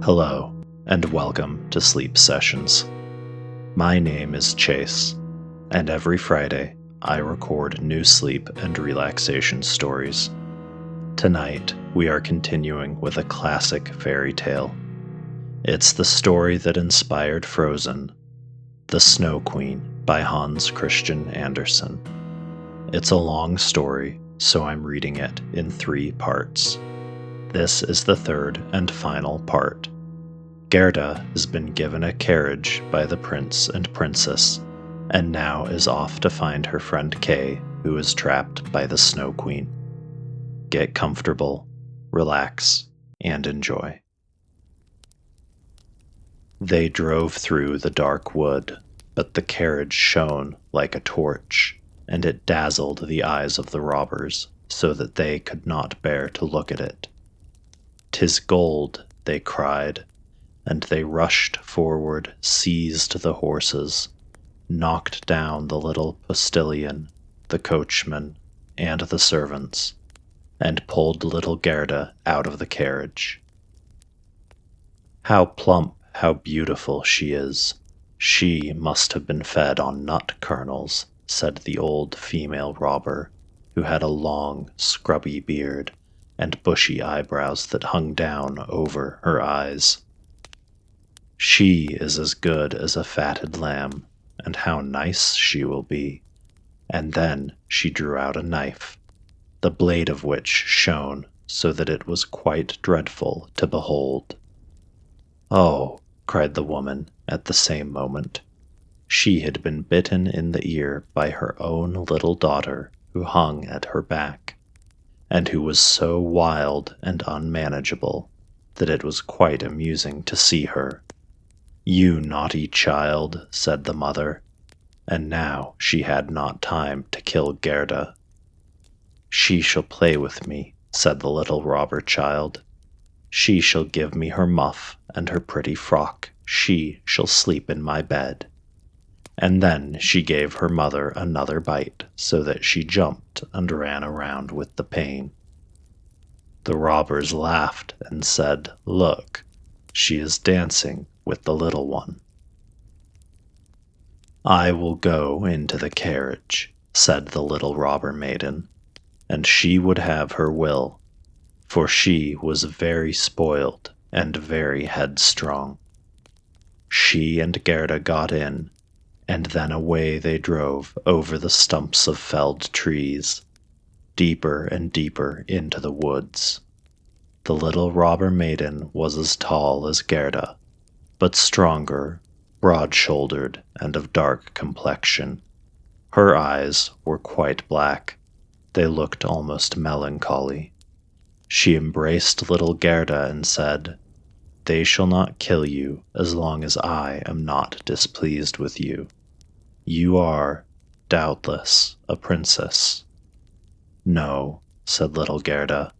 Hello, and welcome to Sleep Sessions. My name is Chase, and every Friday I record new sleep and relaxation stories. Tonight we are continuing with a classic fairy tale. It's the story that inspired Frozen, The Snow Queen by Hans Christian Andersen. It's a long story, so I'm reading it in 3 parts. This is the third and final part. Gerda has been given a carriage by the prince and princess, and now is off to find her friend Kay, who is trapped by the Snow Queen. Get comfortable, relax, and enjoy. They drove through the dark wood, but the carriage shone like a torch, and it dazzled the eyes of the robbers, so that they could not bear to look at it. "'Tis gold," they cried, and they rushed forward, seized the horses, knocked down the little postilion, the coachman, and the servants, and pulled little Gerda out of the carriage. "How plump, how beautiful she is! She must have been fed on nut kernels," said the old female robber, who had a long, scrubby beard and bushy eyebrows that hung down over her eyes. "She is as good as a fatted lamb, and how nice she will be." And then she drew out a knife, the blade of which shone so that it was quite dreadful to behold. "Oh!" cried the woman at the same moment. She had been bitten in the ear by her own little daughter who hung at her back, and who was so wild and unmanageable that it was quite amusing to see her. "You naughty child," said the mother, and now she had not time to kill Gerda. "She shall play with me," said the little robber child. "She shall give me her muff and her pretty frock. She shall sleep in my bed." And then she gave her mother another bite, so that she jumped and ran around with the pain. The robbers laughed and said, "Look, she is dancing with the little one." "I will go into the carriage," said the little robber maiden, and she would have her will, for she was very spoiled and very headstrong. She and Gerda got in, and then away they drove over the stumps of felled trees, deeper and deeper into the woods. The little robber maiden was as tall as Gerda, but stronger, broad-shouldered, and of dark complexion. Her eyes were quite black. They looked almost melancholy. She embraced little Gerda and said, "They shall not kill you as long as I am not displeased with you. You are, doubtless, a princess." "No," said little Gerda,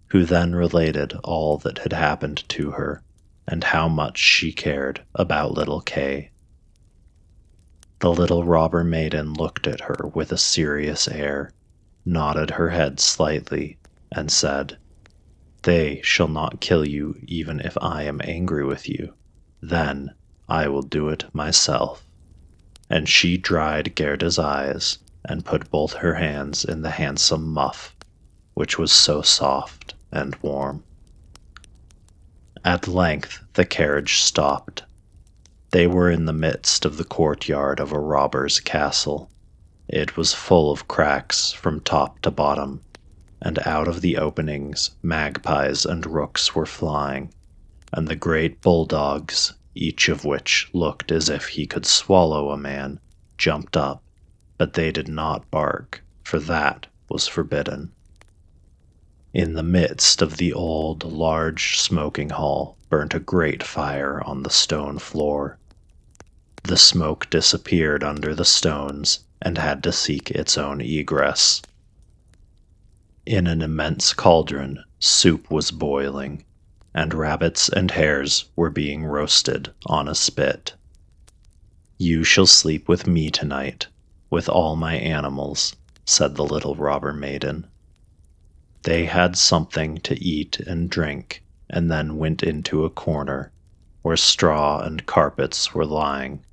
who then related all that had happened to her, and how much she cared about little Kay. The little robber maiden looked at her with a serious air, nodded her head slightly, and said, "They shall not kill you even if I am angry with you. Then I will do it myself." And she dried Gerda's eyes and put both her hands in the handsome muff, which was so soft and warm. At length the carriage stopped. They were in the midst of the courtyard of a robber's castle. It was full of cracks from top to bottom, and out of the openings magpies and rooks were flying, and the great bulldogs, each of which looked as if he could swallow a man, jumped up, but they did not bark, for that was forbidden. In the midst of the old, large smoking hall burnt a great fire on the stone floor. The smoke disappeared under the stones and had to seek its own egress. In an immense cauldron, soup was boiling, and rabbits and hares were being roasted on a spit. "You shall sleep with me tonight, with all my animals," said the little robber maiden. They had something to eat and drink, and then went into a corner where straw and carpets were lying.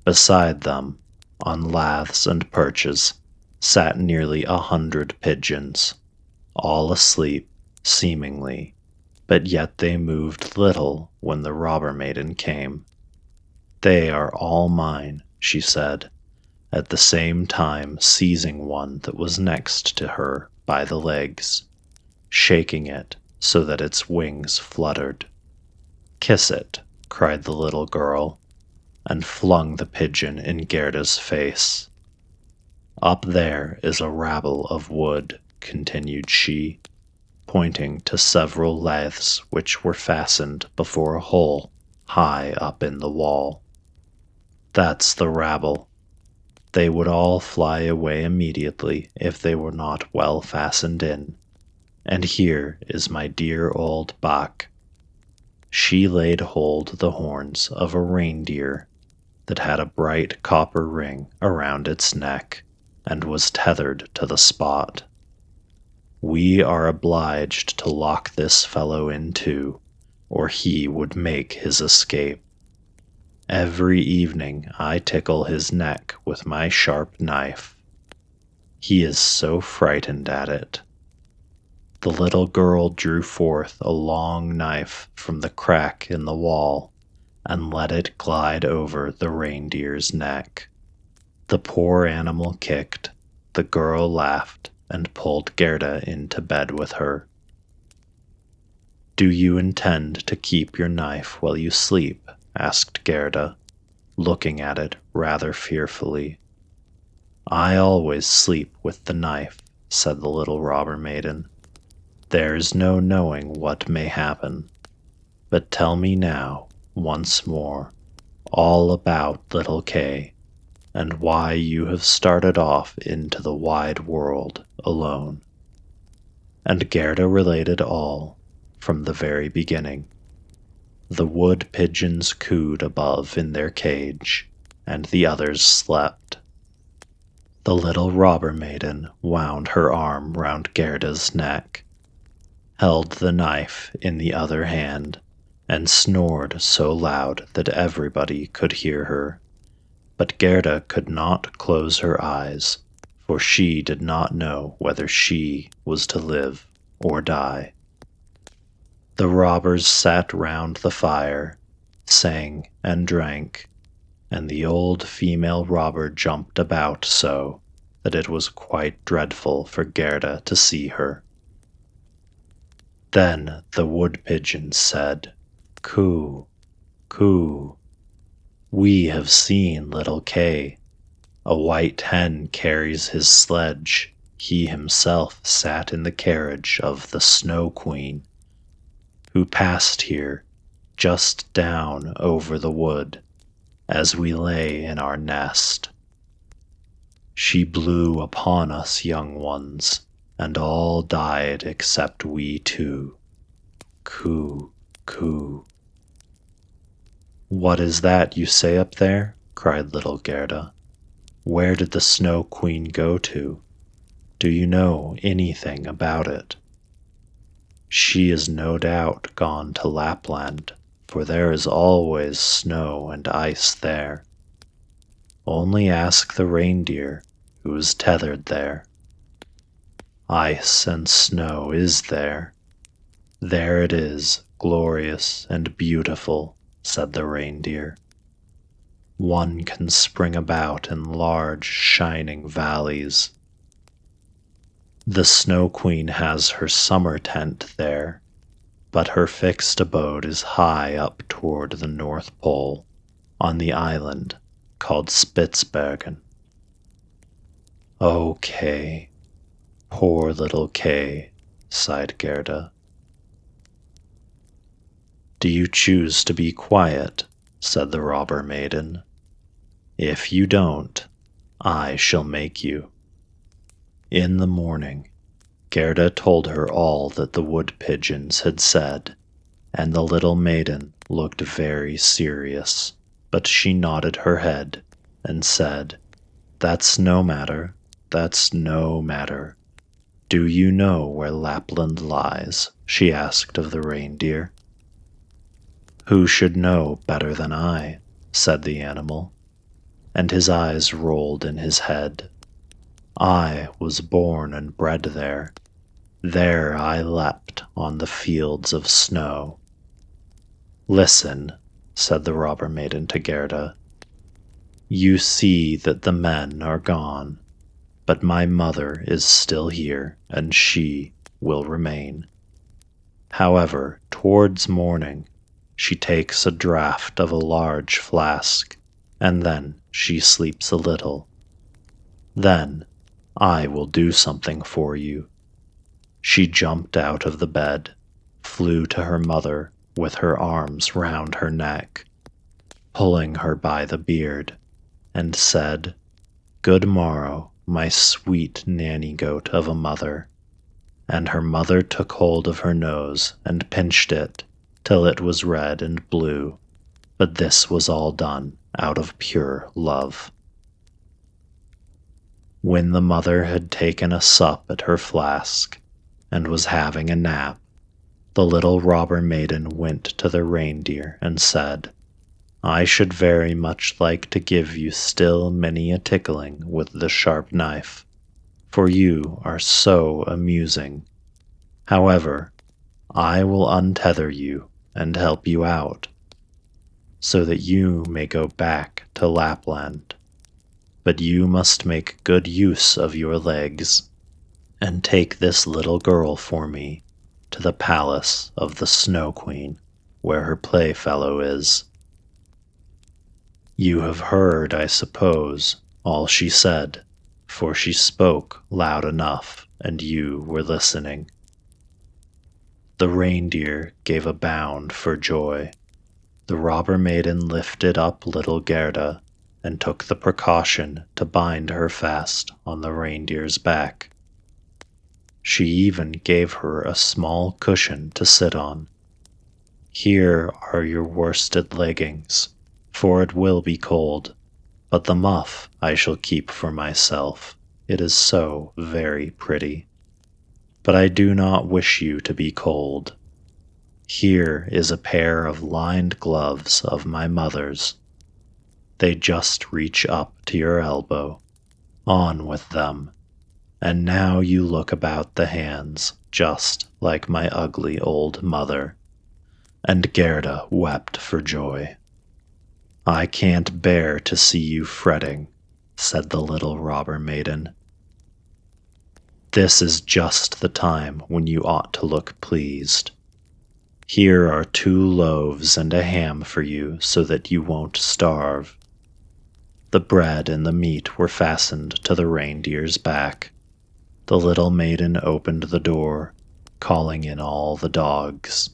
Beside them, on laths and perches, sat nearly 100 pigeons, all asleep, seemingly, but yet they moved little when the robber maiden came. "They are all mine," she said, at the same time seizing one that was next to her by the legs, shaking it so that its wings fluttered. "Kiss it," cried the little girl, and flung the pigeon in Gerda's face. "Up there is a rabble of wood," continued she, pointing to several laths which were fastened before a hole high up in the wall. "That's the rabble. They would all fly away immediately if they were not well fastened in. And here is my dear old Bach." She laid hold the horns of a reindeer that had a bright copper ring around its neck and was tethered to the spot. "We are obliged to lock this fellow in too, or he would make his escape. Every evening I tickle his neck with my sharp knife. He is so frightened at it." The little girl drew forth a long knife from the crack in the wall and let it glide over the reindeer's neck. The poor animal kicked, the girl laughed, and pulled Gerda into bed with her. "Do you intend to keep your knife while you sleep?" asked Gerda, looking at it rather fearfully. "I always sleep with the knife," said the little robber maiden. "There's no knowing what may happen. But tell me now, once more, all about little Kay, and why you have started off into the wide world alone." And Gerda related all, from the very beginning. The wood pigeons cooed above in their cage, and the others slept. The little robber maiden wound her arm round Gerda's neck, held the knife in the other hand, and snored so loud that everybody could hear her. But Gerda could not close her eyes, for she did not know whether she was to live or die. The robbers sat round the fire, sang and drank, and the old female robber jumped about so that it was quite dreadful for Gerda to see her. Then the wood pigeons said, "Coo, coo, we have seen little Kay. A white hen carries his sledge. He himself sat in the carriage of the Snow Queen, who passed here just down over the wood as we lay in our nest. She blew upon us young ones, and all died except we two. Coo, coo." "What is that you say up there?" cried little Gerda. "Where did the Snow Queen go to? Do you know anything about it?" "She is no doubt gone to Lapland, for there is always snow and ice there. Only ask the reindeer, who is tethered there. Ice and snow is there. There it is, glorious and beautiful," said the reindeer. "One can spring about in large, shining valleys. The Snow Queen has her summer tent there, but her fixed abode is high up toward the North Pole, on the island called Spitzbergen." "Oh, Kay, poor little Kay," sighed Gerda. "Do you choose to be quiet?" said the robber maiden. "If you don't, I shall make you." In the morning, Gerda told her all that the wood pigeons had said, and the little maiden looked very serious, but she nodded her head and said, "That's no matter, that's no matter. "Do you know where Lapland lies?" she asked of the reindeer. "Who should know better than I?" said the animal, and his eyes rolled in his head. "I was born and bred there. There I leapt on the fields of snow." "Listen," said the robber maiden to Gerda. "You see that the men are gone, but my mother is still here, and she will remain. However, towards morning, she takes a draught of a large flask, and then she sleeps a little. Then I will do something for you." She jumped out of the bed, flew to her mother with her arms round her neck, pulling her by the beard, and said, "Good morrow, my sweet nanny goat of a mother." And her mother took hold of her nose and pinched it till it was red and blue, but this was all done out of pure love. When the mother had taken a sup at her flask and was having a nap, the little robber maiden went to the reindeer and said, "I should very much like to give you still many a tickling with the sharp knife, for you are so amusing. However, I will untether you and help you out, so that you may go back to Lapland. But you must make good use of your legs, and take this little girl for me to the palace of the Snow Queen, where her playfellow is." You have heard, I suppose, all she said, for she spoke loud enough, and you were listening. The reindeer gave a bound for joy. The robber maiden lifted up little Gerda and took the precaution to bind her fast on the reindeer's back. She even gave her a small cushion to sit on. "Here are your worsted leggings, for it will be cold, but the muff I shall keep for myself. It is so very pretty. But I do not wish you to be cold. Here is a pair of lined gloves of my mother's. They just reach up to your elbow. On with them. And now you look about the hands, just like my ugly old mother." And Gerda wept for joy. "I can't bear to see you fretting," said the little robber maiden. "This is just the time when you ought to look pleased. Here are 2 loaves and a ham for you so that you won't starve." The bread and the meat were fastened to the reindeer's back. The little maiden opened the door, calling in all the dogs,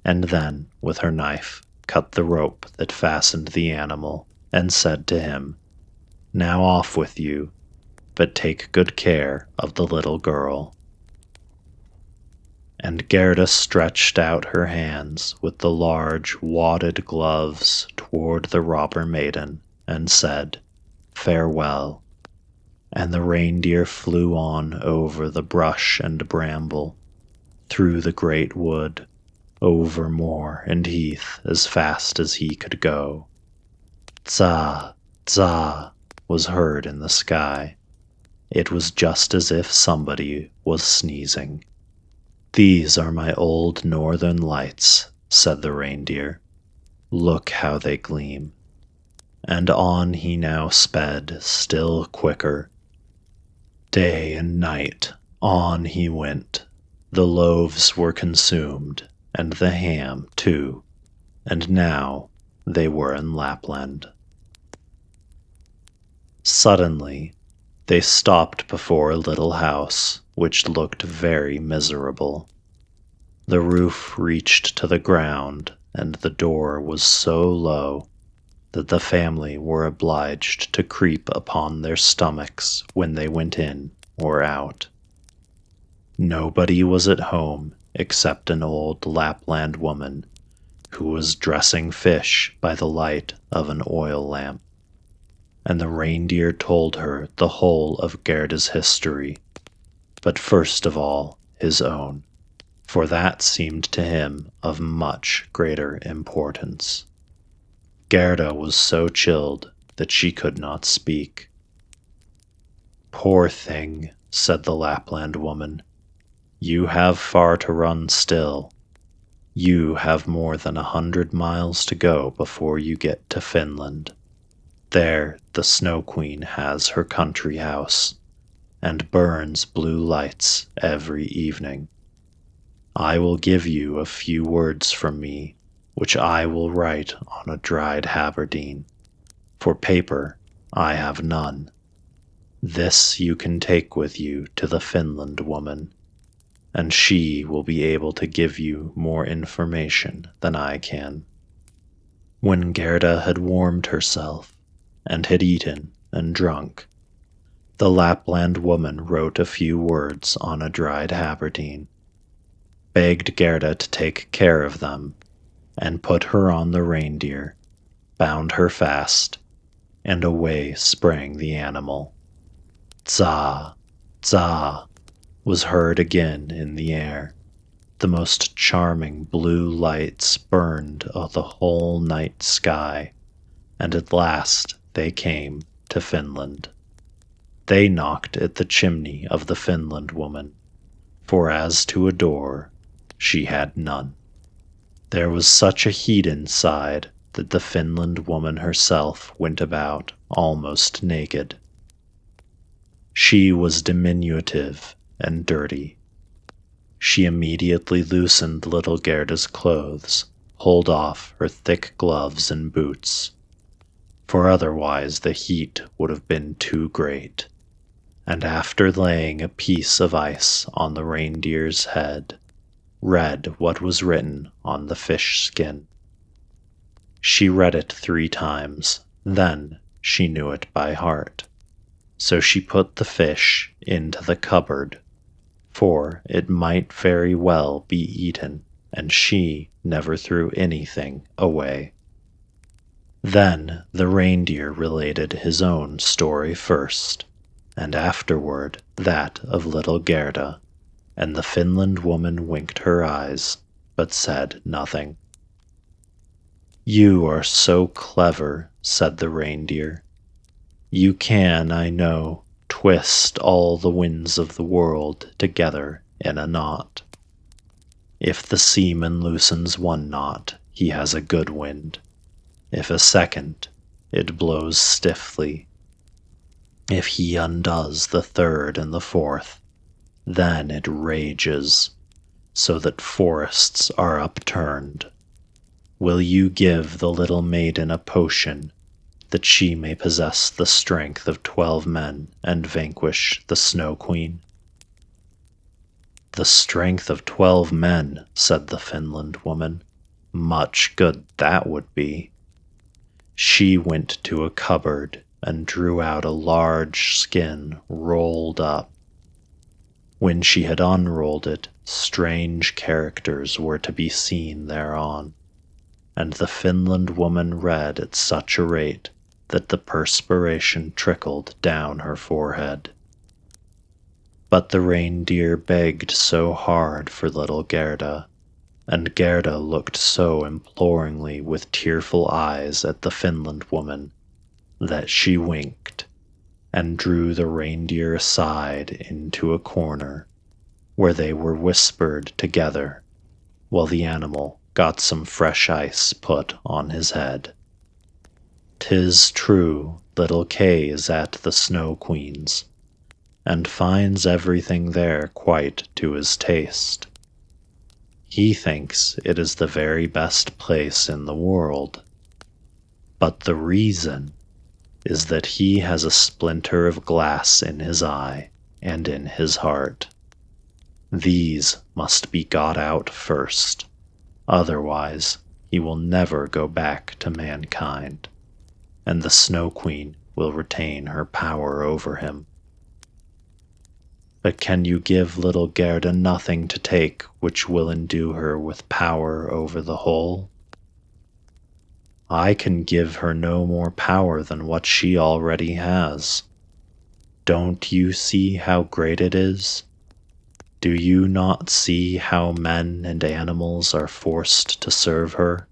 and then, with her knife, cut the rope that fastened the animal, and said to him, "Now off with you, but take good care of the little girl." And Gerda stretched out her hands with the large wadded gloves toward the robber maiden, and said, "Farewell." And the reindeer flew on over the brush and bramble, through the great wood, over moor and heath as fast as he could go. "Tza, tza," was heard in the sky. It was just as if somebody was sneezing. "These are my old northern lights," said the reindeer. "Look how they gleam." And on he now sped, still quicker. Day and night on he went. The loaves were consumed, and the ham too, and now they were in Lapland. Suddenly, they stopped before a little house, which looked very miserable. The roof reached to the ground, and the door was so low that the family were obliged to creep upon their stomachs when they went in or out. Nobody was at home except an old Lapland woman who was dressing fish by the light of an oil lamp, and the reindeer told her the whole of Gerda's history. but first of all his own, for that seemed to him of much greater importance. Gerda was so chilled that she could not speak. "Poor thing," said the Lapland woman, "you have far to run still. You have more than 100 miles to go before you get to Finland. There the Snow Queen has her country house, and burns blue lights every evening. I will give you a few words from me, which I will write on a dried haberdine. For paper I have none. This you can take with you to the Finland woman, and she will be able to give you more information than I can." When Gerda had warmed herself, and had eaten and drunk, the Lapland woman wrote a few words on a dried haberdine, begged Gerda to take care of them, and put her on the reindeer, bound her fast, and away sprang the animal. Za, za, was heard again in the air. The most charming blue lights burned the whole night sky, and at last they came to Finland. They knocked at the chimney of the Finland woman, for as to a door, she had none. There was such a heat inside that the Finland woman herself went about almost naked. She was diminutive and dirty. She immediately loosened little Gerda's clothes, pulled off her thick gloves and boots, for otherwise the heat would have been too great, and after laying a piece of ice on the reindeer's head, read what was written on the fish skin. She read it 3 times, then she knew it by heart. So she put the fish into the cupboard, for it might very well be eaten, and she never threw anything away. Then the reindeer related his own story first, and afterward that of little Gerda, and the Finland woman winked her eyes, but said nothing. "You are so clever," said the reindeer. "You can, I know, twist all the winds of the world together in a knot. If the seaman loosens one knot, he has a good wind. If a second, it blows stiffly. If he undoes the third and the fourth, then it rages, so that forests are upturned. Will you give the little maiden a potion, that she may possess the strength of 12 men and vanquish the Snow Queen?" "The strength of 12 men," said the Finland woman. "Much good that would be." She went to a cupboard and drew out a large skin rolled up. When she had unrolled it, strange characters were to be seen thereon, and the Finland woman read at such a rate that the perspiration trickled down her forehead. But the reindeer begged so hard for little Gerda, and Gerda looked so imploringly with tearful eyes at the Finland woman, that she winked, and drew the reindeer aside into a corner, where they were whispered together, while the animal got some fresh ice put on his head. "'Tis true, little Kay is at the Snow Queen's, and finds everything there quite to his taste. He thinks it is the very best place in the world, but the reason is that he has a splinter of glass in his eye and in his heart. These must be got out first, otherwise he will never go back to mankind, and the Snow Queen will retain her power over him. But can you give little Gerda nothing to take which will endue her with power over the whole?" "I can give her no more power than what she already has. Don't you see how great it is? Do you not see how men and animals are forced to serve her?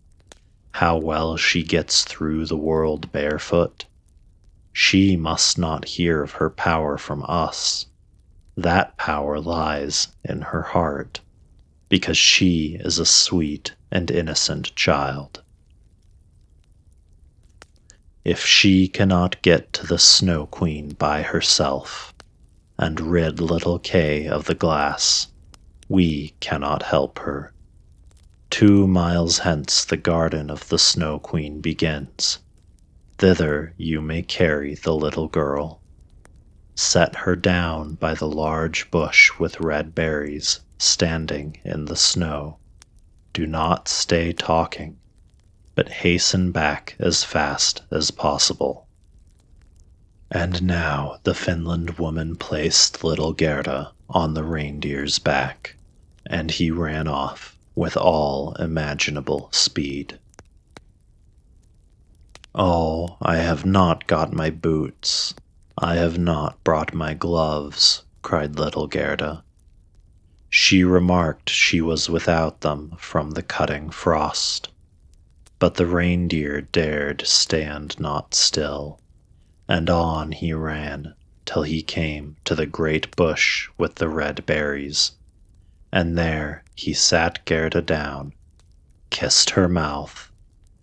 How well she gets through the world barefoot? She must not hear of her power from us. That power lies in her heart, because she is a sweet and innocent child. If she cannot get to the Snow Queen by herself and rid little Kay of the glass, we cannot help her. 2 miles hence the garden of the Snow Queen begins. Thither you may carry the little girl. Set her down by the large bush with red berries standing in the snow. Do not stay talking, but hasten back as fast as possible. And now the Finland woman placed little Gerda on the reindeer's back, and he ran off with all imaginable speed. Oh, I have not got my boots. I have not brought my gloves, cried little Gerda. She remarked she was without them from the cutting frost. But the reindeer dared stand not still, and on he ran till he came to the great bush with the red berries, and there he sat Gerda down, kissed her mouth,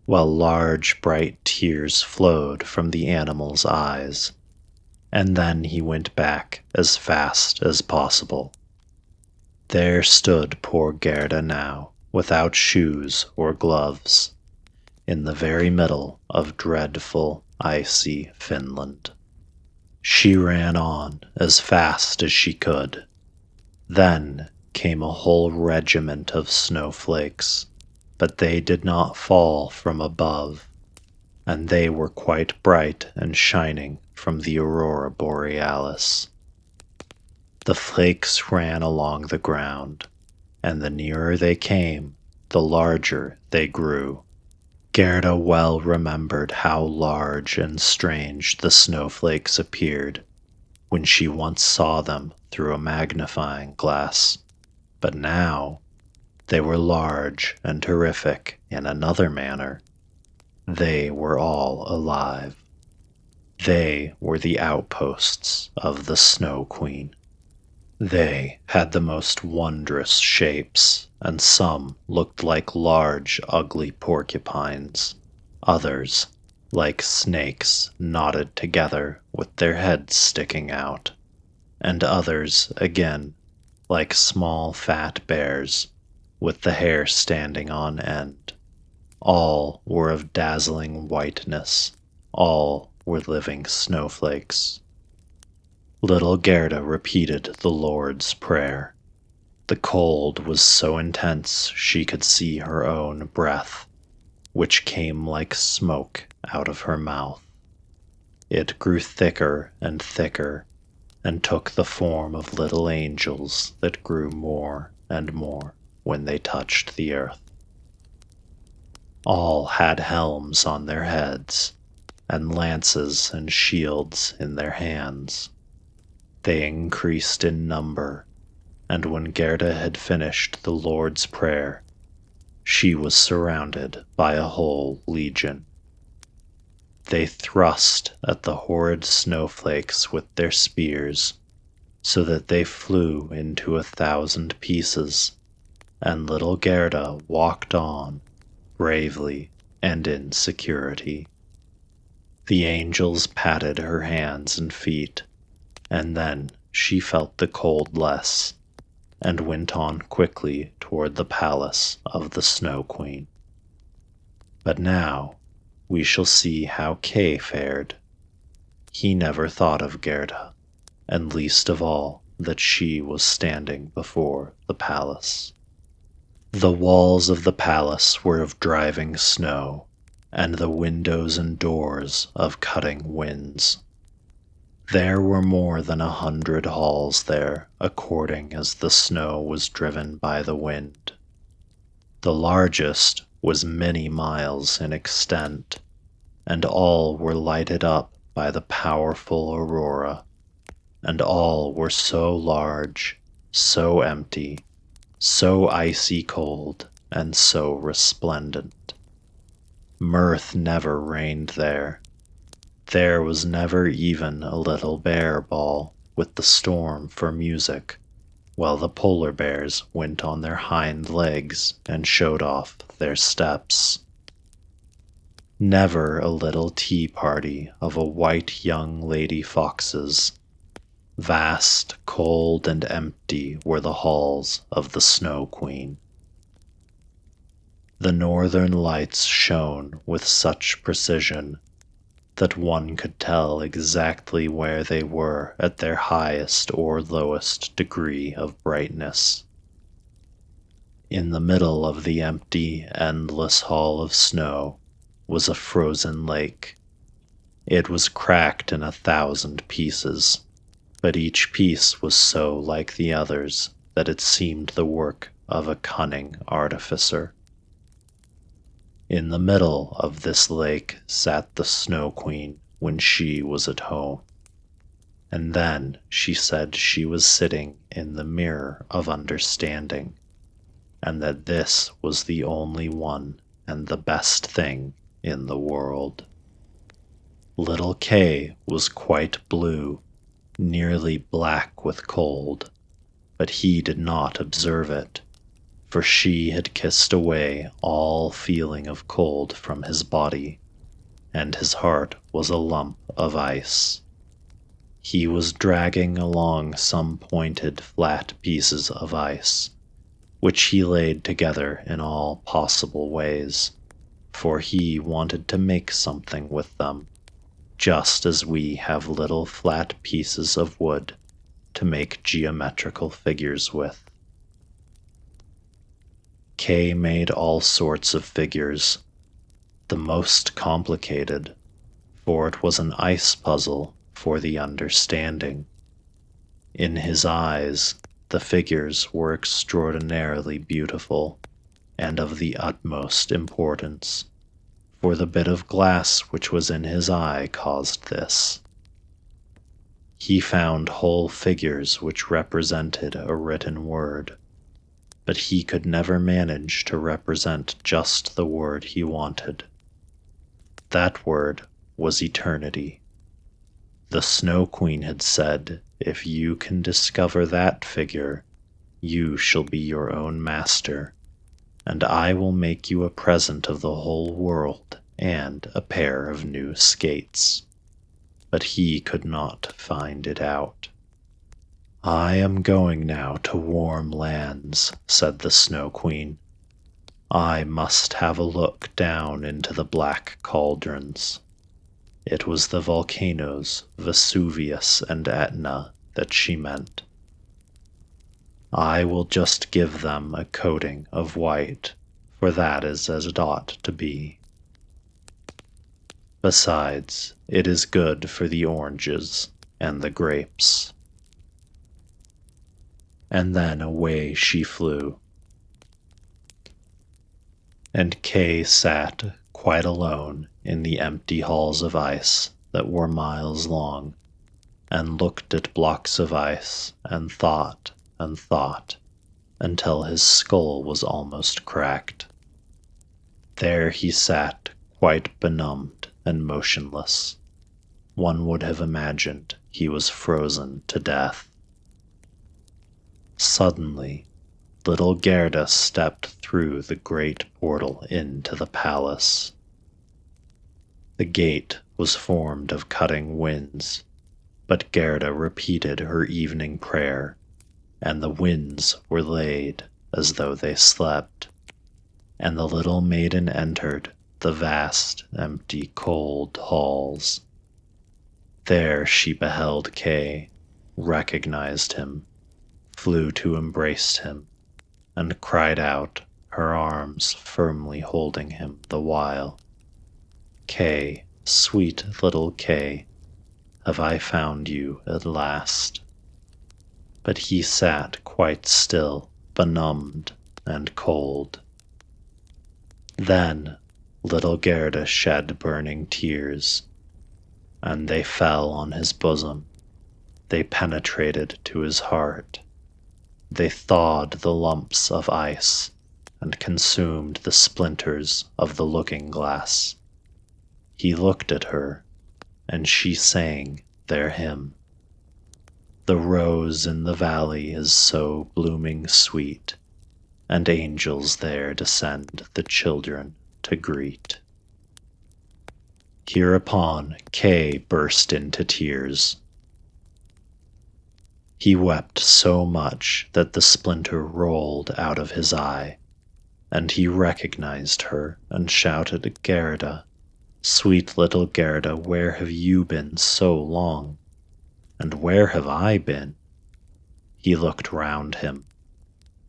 while large bright tears flowed from the animal's eyes, and then he went back as fast as possible. There stood poor Gerda now, without shoes or gloves, in the very middle of dreadful, icy Finland. She ran on as fast as she could. Then came a whole regiment of snowflakes, but they did not fall from above, and they were quite bright and shining from the aurora borealis. The flakes ran along the ground, and the nearer they came, the larger they grew. Gerda well remembered how large and strange the snowflakes appeared when she once saw them through a magnifying glass, but now they were large and terrific in another manner. They were all alive. They were the outposts of the Snow Queen. They had the most wondrous shapes, and some looked like large, ugly porcupines, others like snakes knotted together with their heads sticking out, and others, again, like small fat bears with the hair standing on end. All were of dazzling whiteness, all were living snowflakes. Little Gerda repeated the Lord's Prayer. The cold was so intense she could see her own breath, which came like smoke out of her mouth. It grew thicker and thicker, and took the form of little angels that grew more and more when they touched the earth. All had helms on their heads, and lances and shields in their hands. They increased in number, and when Gerda had finished the Lord's Prayer, she was surrounded by a whole legion. They thrust at the horrid snowflakes with their spears, so that they flew into 1,000 pieces, and little Gerda walked on, bravely and in security. The angels patted her hands and feet, and then she felt the cold less, and went on quickly toward the palace of the Snow Queen. But now we shall see how Kay fared. He never thought of Gerda, and least of all that she was standing before the palace. The walls of the palace were of driving snow, and the windows and doors of cutting winds. There were more than 100 halls there, according as the snow was driven by the wind. The largest was many miles in extent, and all were lighted up by the powerful aurora, and all were so large so empty, so icy cold, and so resplendent. Mirth never reigned there. There was never even a little bear ball with the storm for music, while the polar bears went on their hind legs and showed off their steps. Never a little tea party of a white young lady fox's. Vast, cold, and empty were the halls of the Snow Queen. The northern lights shone with such precision that one could tell exactly where they were at their highest or lowest degree of brightness. In the middle of the empty, endless hall of snow was a frozen lake. It was cracked in 1,000 pieces, but each piece was so like the others that it seemed the work of a cunning artificer. In the middle of this lake sat the Snow Queen when she was at home, and then she said she was sitting in the mirror of understanding, and that this was the only one and the best thing in the world. Little Kay was quite blue, nearly black with cold, but he did not observe it, for she had kissed away all feeling of cold from his body, and his heart was a lump of ice. He was dragging along some pointed, flat pieces of ice, which he laid together in all possible ways, for he wanted to make something with them, just as we have little flat pieces of wood to make geometrical figures with. Kay made all sorts of figures, the most complicated, for it was an ice puzzle for the understanding. In his eyes, the figures were extraordinarily beautiful and of the utmost importance, for the bit of glass which was in his eye caused this. He found whole figures which represented a written word, but he could never manage to represent just the word he wanted. That word was eternity. The Snow Queen had said, "If you can discover that figure, you shall be your own master, and I will make you a present of the whole world and a pair of new skates." But he could not find it out. "I am going now to warm lands," said the Snow Queen. "I must have a look down into the black cauldrons." It was the volcanoes Vesuvius and Etna that she meant. "I will just give them a coating of white, for that is as it ought to be. Besides, it is good for the oranges and the grapes." And then away she flew. And Kay sat quite alone in the empty halls of ice that were miles long, and looked at blocks of ice and thought until his skull was almost cracked. There he sat quite benumbed and motionless. One would have imagined he was frozen to death. Suddenly, little Gerda stepped through the great portal into the palace. The gate was formed of cutting winds, but Gerda repeated her evening prayer, and the winds were laid as though they slept, and the little maiden entered the vast, empty, cold halls. There she beheld Kay, recognized him, flew to embrace him, and cried out, her arms firmly holding him the while, "Kay, sweet little Kay, have I found you at last?" But he sat quite still, benumbed and cold. Then little Gerda shed burning tears, and they fell on his bosom. They penetrated to his heart. They thawed the lumps of ice and consumed the splinters of the looking-glass. He looked at her, and she sang their hymn. The rose in the valley is so blooming sweet, and angels there descend the children to greet. Hereupon Kay burst into tears. He wept so much that the splinter rolled out of his eye, and he recognized her and shouted, "Gerda, sweet little Gerda, where have you been so long? And where have I been?" He looked round him.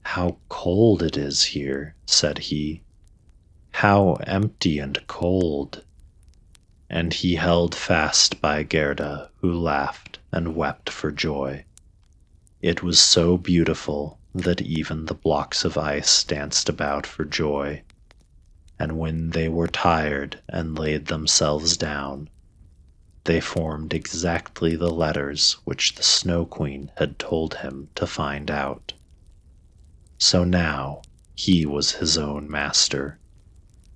"How cold it is here," said he. "How empty and cold." And he held fast by Gerda, who laughed and wept for joy. It was so beautiful that even the blocks of ice danced about for joy, and when they were tired and laid themselves down, they formed exactly the letters which the Snow Queen had told him to find out. So now he was his own master,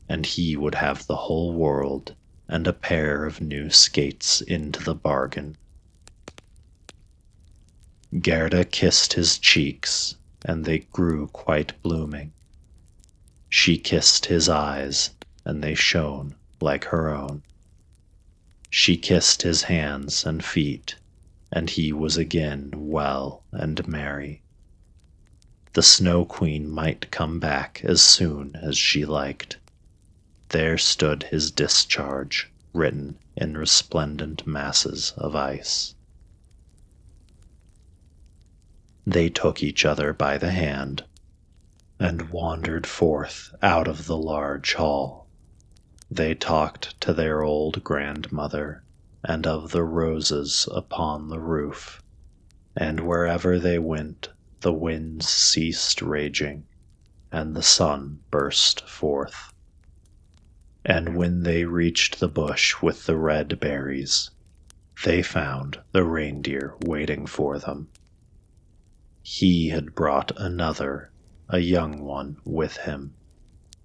and he would have the whole world and a pair of new skates into the bargain. Gerda kissed his cheeks, and they grew quite blooming. She kissed his eyes, and they shone like her own. She kissed his hands and feet, and he was again well and merry. The Snow Queen might come back as soon as she liked. There stood his discharge, written in resplendent masses of ice. They took each other by the hand and wandered forth out of the large hall. They talked to their old grandmother and of the roses upon the roof, and wherever they went the winds ceased raging and the sun burst forth. And when they reached the bush with the red berries, they found the reindeer waiting for them. He had brought another, a young one, with him,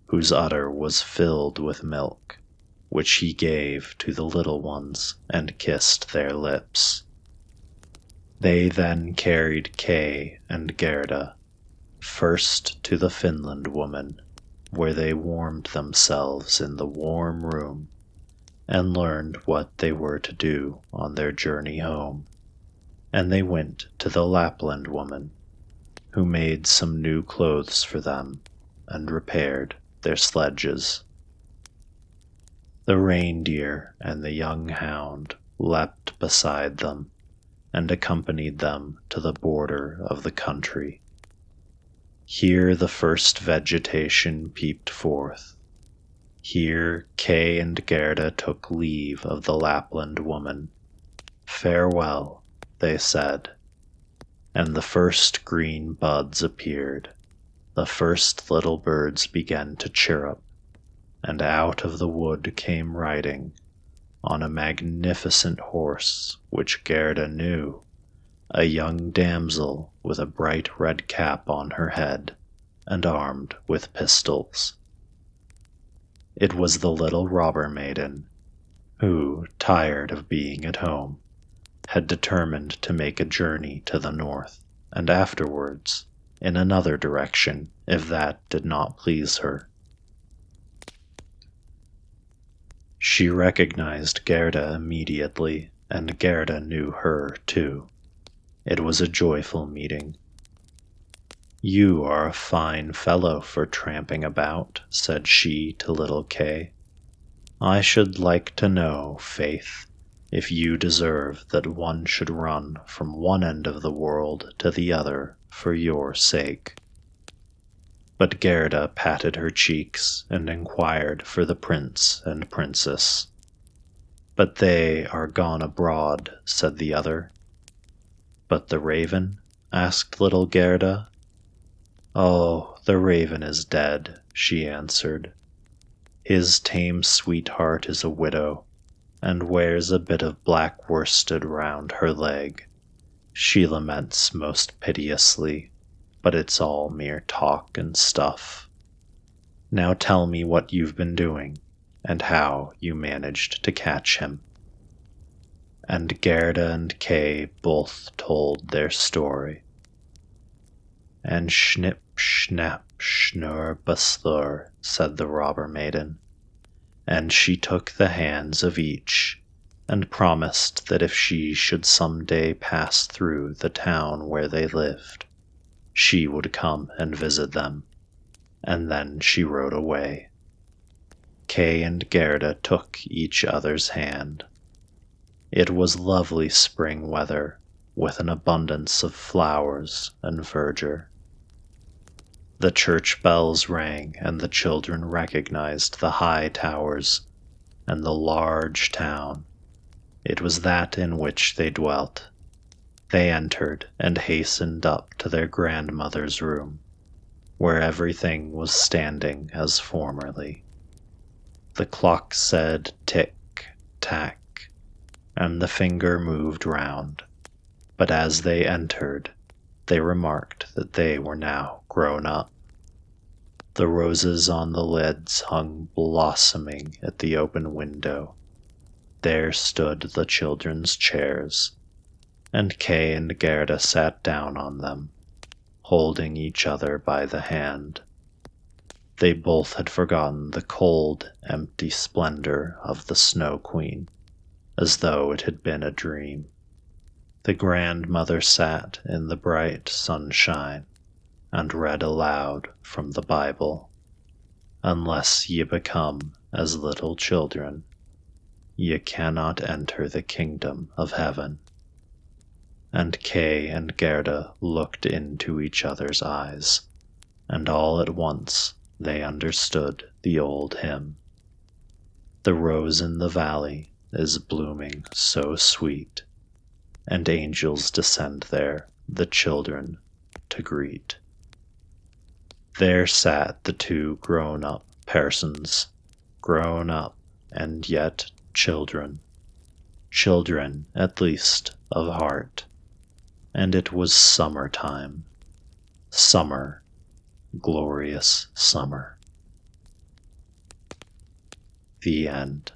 whose udder was filled with milk, which he gave to the little ones and kissed their lips. They then carried Kay and Gerda first to the Finland woman, where they warmed themselves in the warm room and learned what they were to do on their journey home. And they went to the Lapland woman, who made some new clothes for them and repaired their sledges. The reindeer and the young hound leapt beside them and accompanied them to the border of the country. Here the first vegetation peeped forth. Here Kay and Gerda took leave of the Lapland woman. "Farewell," they said, and the first green buds appeared. The first little birds began to chirrup, and out of the wood came riding, on a magnificent horse which Gerda knew, a young damsel with a bright red cap on her head and armed with pistols. It was the little robber maiden, who, tired of being at home, had determined to make a journey to the north, and afterwards in another direction if that did not please her. She recognized Gerda immediately, and Gerda knew her too. It was a joyful meeting. "You are a fine fellow for tramping about," said she to little Kay. "I should like to know, faith, if you deserve that one should run from one end of the world to the other for your sake." But Gerda patted her cheeks and inquired for the prince and princess. "But they are gone abroad," said the other. "But the raven?" asked little Gerda. "Oh, the raven is dead," she answered. "His tame sweetheart is a widow, and wears a bit of black worsted round her leg. She laments most piteously, but it's all mere talk and stuff. Now tell me what you've been doing, and how you managed to catch him." And Gerda and Kay both told their story. "And Schnip, Schnap, Schnurr, Baslur," said the robber maiden, and she took the hands of each, and promised that if she should some day pass through the town where they lived, she would come and visit them, and then she rode away. Kay and Gerda took each other's hand. It was lovely spring weather, with an abundance of flowers and verdure. The church bells rang, and the children recognized the high towers and the large town. It was that in which they dwelt. They entered and hastened up to their grandmother's room, where everything was standing as formerly. The clock said tick-tack, and the finger moved round, but as they entered, they remarked that they were now grown up. The roses on the lids hung blossoming at the open window. There stood the children's chairs, and Kay and Gerda sat down on them, holding each other by the hand. They both had forgotten the cold, empty splendor of the Snow Queen, as though it had been a dream. The grandmother sat in the bright sunshine and read aloud from the Bible. "Unless ye become as little children, ye cannot enter the kingdom of heaven." And Kay and Gerda looked into each other's eyes, and all at once they understood the old hymn. "The rose in the valley is blooming so sweet, and angels descend there the children to greet." There sat the two grown-up persons, grown up and yet children, children at least of heart, and it was summer-time, summer, glorious summer. The end.